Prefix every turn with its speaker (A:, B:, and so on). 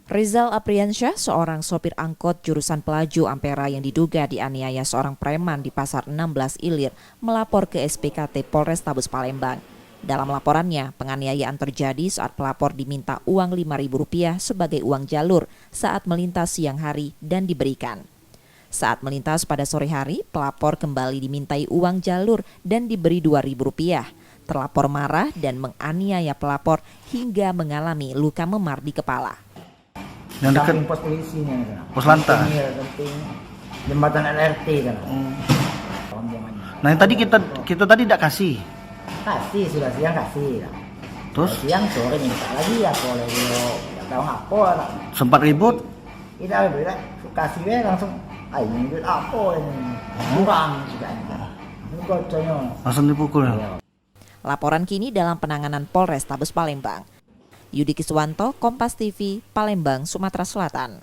A: Rizal Apriansyah, seorang sopir angkot jurusan Pelaju Ampera yang diduga dianiaya seorang preman di Pasar 16 Ilir, melapor ke SPKT Polrestabes Palembang. Dalam laporannya, penganiayaan terjadi saat pelapor diminta uang Rp5.000 sebagai uang jalur saat melintas siang hari dan diberikan. Saat melintas pada sore hari, pelapor kembali dimintai uang jalur dan diberi Rp2.000. Terlapor marah dan menganiaya pelapor hingga mengalami luka memar di kepala.
B: Yang dekat
C: pos polisinya kan.
B: Pos lantas.
C: Samping jembatan LRT kan.
B: Nah, yang tadi kita tadi tidak kasih.
C: Kasih sudah siang kasih.
B: Terus
C: siang sore minta lagi ya boleh enggak tahu apa lah.
B: sempat ribut.
C: Tidak beda kasih langsung ini duit apa ini. Kurang juga ini. Ini goconya.
B: Langsung dipukul.
C: Ya.
A: Laporan kini dalam penanganan Polrestabes Palembang. Yudi Kiswanto, Kompas TV, Palembang, Sumatera Selatan.